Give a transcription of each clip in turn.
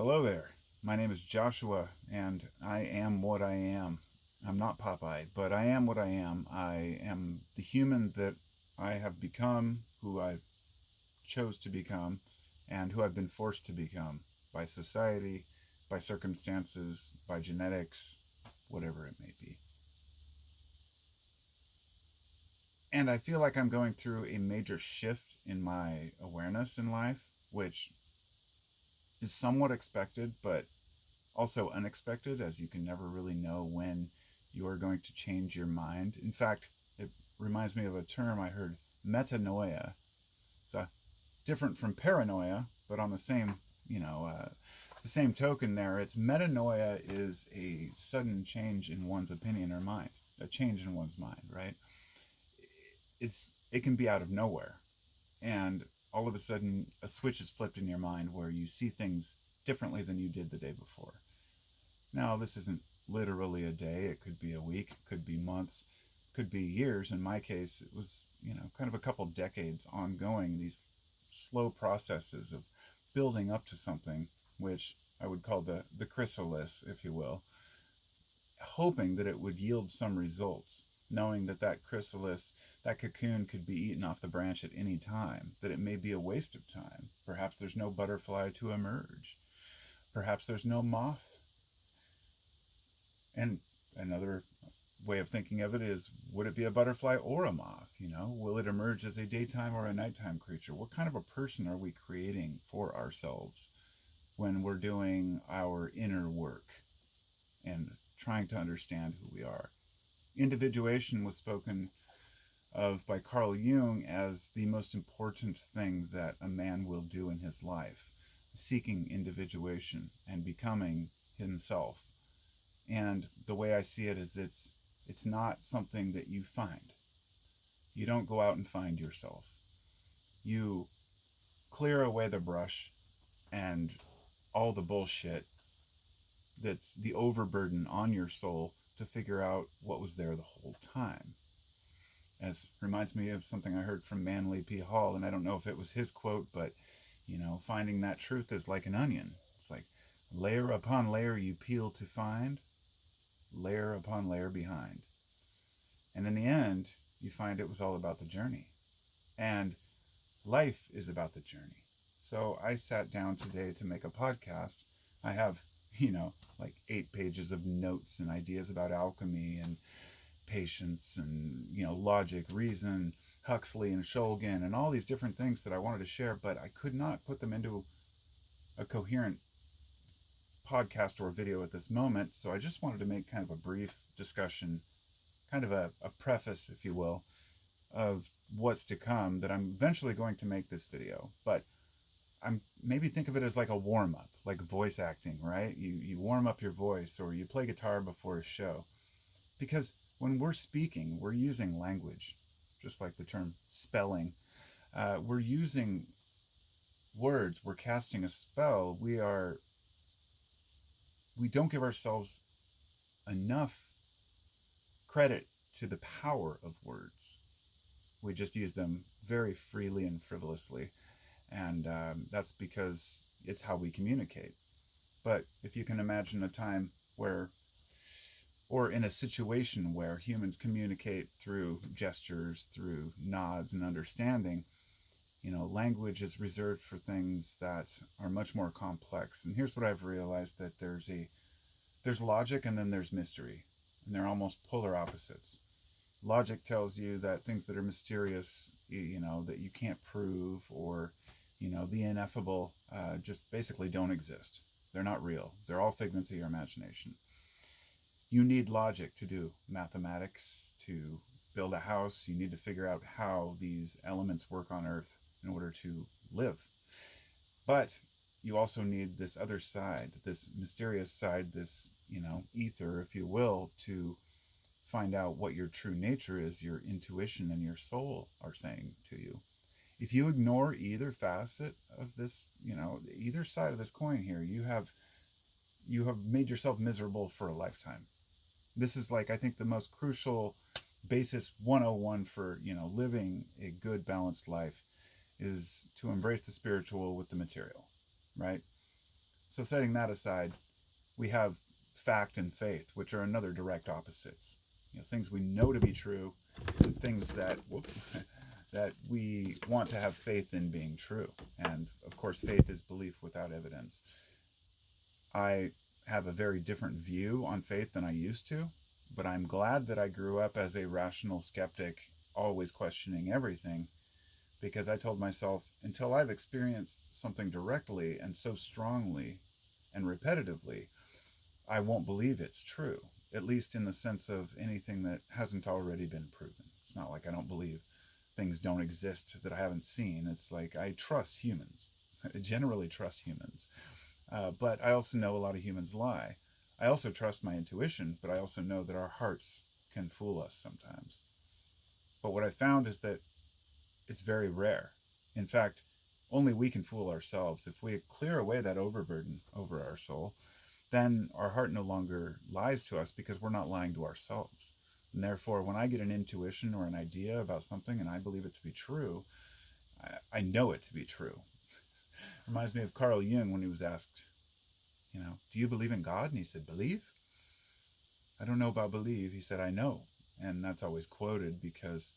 Hello there. My name is Joshua, and I am what I am. I'm not Popeye, but I am what I am. I am the human that I have become, who I chose to become, and who I've been forced to become by society, by circumstances, by genetics, whatever it may be. And I feel like I'm going through a major shift in my awareness in life, which is somewhat expected, but also unexpected, as you can never really know when you're going to change your mind. In fact, it reminds me of a term I heard, metanoia. It's different from paranoia, but on the same, the same token there, it's metanoia is a sudden change in one's opinion or mind, a change in one's mind, right? It can be out of nowhere, and all of a sudden a switch is flipped in your mind where you see things differently than you did the day before. Now, this isn't literally a day. It could be a week, it could be months, could be years. In my case, it was, kind of a couple decades ongoing, these slow processes of building up to something, which I would call the chrysalis, if you will, hoping that it would yield some results, knowing that that chrysalis, that cocoon could be eaten off the branch at any time, that it may be a waste of time. Perhaps there's no butterfly to emerge. Perhaps there's no moth. And another way of thinking of it is, would it be a butterfly or a moth? Will it emerge as a daytime or a nighttime creature? What kind of a person are we creating for ourselves when we're doing our inner work and trying to understand who we are? Individuation was spoken of by Carl Jung as the most important thing that a man will do in his life, seeking individuation and becoming himself. And the way I see it is it's not something that you find. You don't go out and find yourself. You clear away the brush and all the bullshit that's the overburden on your soul to figure out what was there the whole time. As reminds me of something I heard from Manly P. Hall, and I don't know if it was his quote, but finding that truth is like an onion. It's like layer upon layer you peel to find, layer upon layer behind. And in the end, you find it was all about the journey. And life is about the journey. So I sat down today to make a podcast. I have, like 8 pages of notes and ideas about alchemy and patience and, logic, reason, Huxley and Shulgin and all these different things that I wanted to share, but I could not put them into a coherent podcast or video at this moment. So I just wanted to make kind of a brief discussion, kind of a preface, if you will, of what's to come, that I'm eventually going to make this video. But maybe think of it as like a warm-up, like voice acting, right? You warm up your voice, or you play guitar before a show. Because when we're speaking, we're using language, just like the term spelling. We're using words, we're casting a spell. We don't give ourselves enough credit to the power of words. We just use them very freely and frivolously. And that's because it's how we communicate. But if you can imagine a time where, or in a situation where humans communicate through gestures, through nods and understanding, language is reserved for things that are much more complex. And here's what I've realized, that there's logic and then there's mystery. And they're almost polar opposites. Logic tells you that things that are mysterious, that you can't prove, or, the ineffable, just basically don't exist. They're not real. They're all figments of your imagination. You need logic to do mathematics, to build a house. You need to figure out how these elements work on Earth in order to live. But you also need this other side, this mysterious side, this, ether, if you will, to find out what your true nature is, your intuition and your soul are saying to you. If you ignore either facet of this, either side of this coin here, you have made yourself miserable for a lifetime. This is, like, I think, the most crucial basis 101 for, living a good balanced life, is to embrace the spiritual with the material, right? So setting that aside, we have fact and faith, which are another direct opposites. Things we know to be true, and things that that we want to have faith in being true. And of course, faith is belief without evidence. I have a very different view on faith than I used to, but I'm glad that I grew up as a rational skeptic, always questioning everything, because I told myself, until I've experienced something directly and so strongly and repetitively, I won't believe it's true, at least in the sense of anything that hasn't already been proven. It's not like I don't believe things don't exist that I haven't seen. It's like I trust humans. I generally trust humans. But I also know a lot of humans lie. I also trust my intuition, but I also know that our hearts can fool us sometimes. But what I found is that it's very rare. In fact, only we can fool ourselves. If we clear away that overburden over our soul, then our heart no longer lies to us because we're not lying to ourselves. And therefore, when I get an intuition or an idea about something and I believe it to be true, I know it to be true. Reminds me of Carl Jung when he was asked, do you believe in God? And he said, believe? I don't know about believe. He said, I know. And that's always quoted because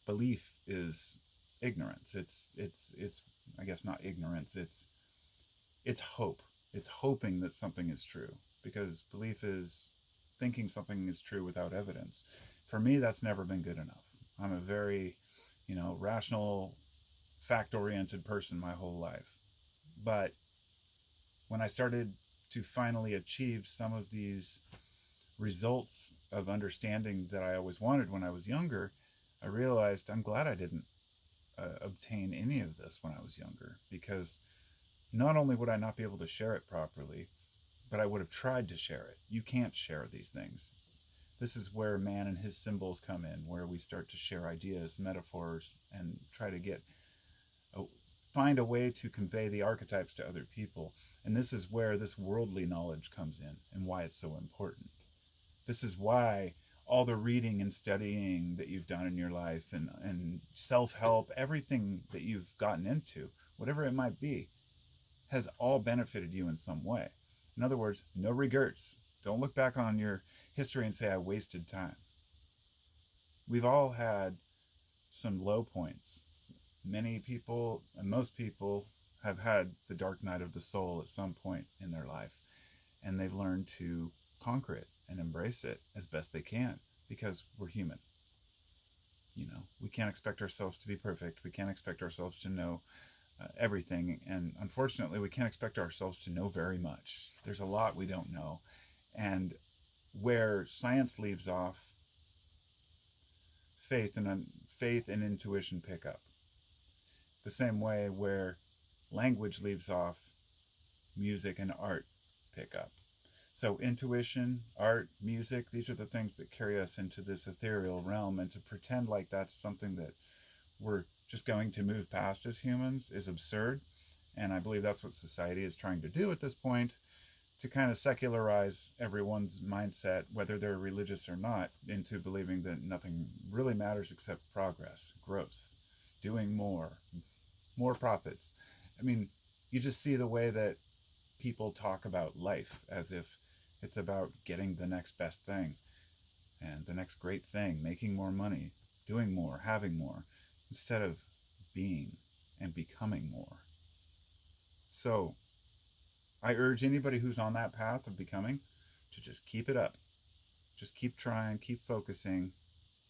belief is ignorance. It's I guess not ignorance. It's hope. It's hoping that something is true, because belief is thinking something is true without evidence. For me, that's never been good enough. I'm a very, rational, fact-oriented person my whole life. But when I started to finally achieve some of these results of understanding that I always wanted when I was younger, I realized I'm glad I didn't obtain any of this when I was younger, because not only would I not be able to share it properly, but I would have tried to share it. You can't share these things. This is where man and his symbols come in, where we start to share ideas, metaphors, and try to find a way to convey the archetypes to other people. And this is where this worldly knowledge comes in and why it's so important. This is why all the reading and studying that you've done in your life and self-help, everything that you've gotten into, whatever it might be, has all benefited you in some way. In other words, no regrets. Don't look back on your history and say, I wasted time. We've all had some low points. Many people, and most people, have had the dark night of the soul at some point in their life, and they've learned to conquer it and embrace it as best they can, because we're human. We can't expect ourselves to be perfect. We can't expect ourselves to know everything, and unfortunately, we can't expect ourselves to know very much. There's a lot we don't know, and where science leaves off, faith and intuition pick up. The same way where language leaves off, music and art pick up. So intuition, art, music, these are the things that carry us into this ethereal realm, and to pretend like that's something that we're just going to move past as humans is absurd. And I believe that's what society is trying to do at this point, to kind of secularize everyone's mindset, whether they're religious or not, into believing that nothing really matters except progress, growth, doing more profits. I mean, you just see the way that people talk about life as if it's about getting the next best thing and the next great thing, making more money, doing more, having more, instead of being and becoming more. So I urge anybody who's on that path of becoming to just keep it up. Just keep trying, keep focusing,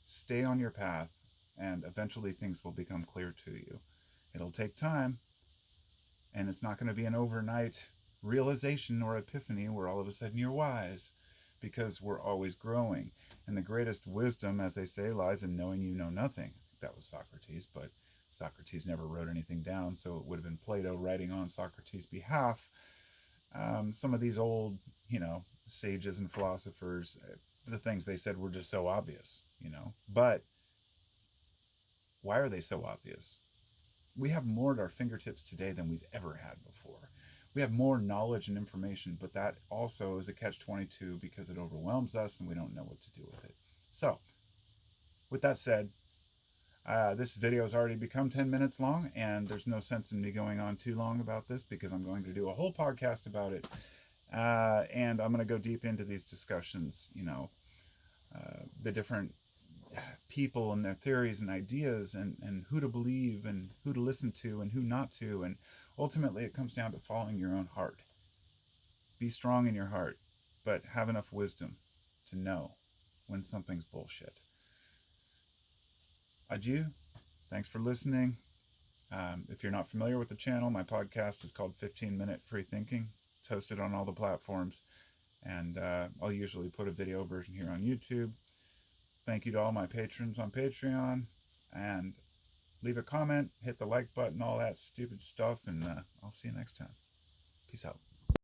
stay on your path, and eventually things will become clear to you. It'll take time, and it's not going to be an overnight realization or epiphany where all of a sudden you're wise, because we're always growing. And the greatest wisdom, as they say, lies in knowing you know nothing. I think that was Socrates, but Socrates never wrote anything down, so it would have been Plato writing on Socrates' behalf. Some of these old, sages and philosophers, the things they said were just so obvious, But why are they so obvious? We have more at our fingertips today than we've ever had before. We have more knowledge and information, but that also is a catch-22 because it overwhelms us and we don't know what to do with it. So, with that said, This video has already become 10 minutes long, and there's no sense in me going on too long about this because I'm going to do a whole podcast about it. And I'm going to go deep into these discussions, the different people and their theories and ideas, and who to believe and who to listen to and who not to. And ultimately, it comes down to following your own heart. Be strong in your heart, but have enough wisdom to know when something's bullshit. Adieu. Thanks for listening. If you're not familiar with the channel, my podcast is called 15-Minute Free Thinking. It's hosted on all the platforms, and I'll usually put a video version here on YouTube. Thank you to all my patrons on Patreon, and leave a comment, hit the like button, all that stupid stuff, and I'll see you next time. Peace out.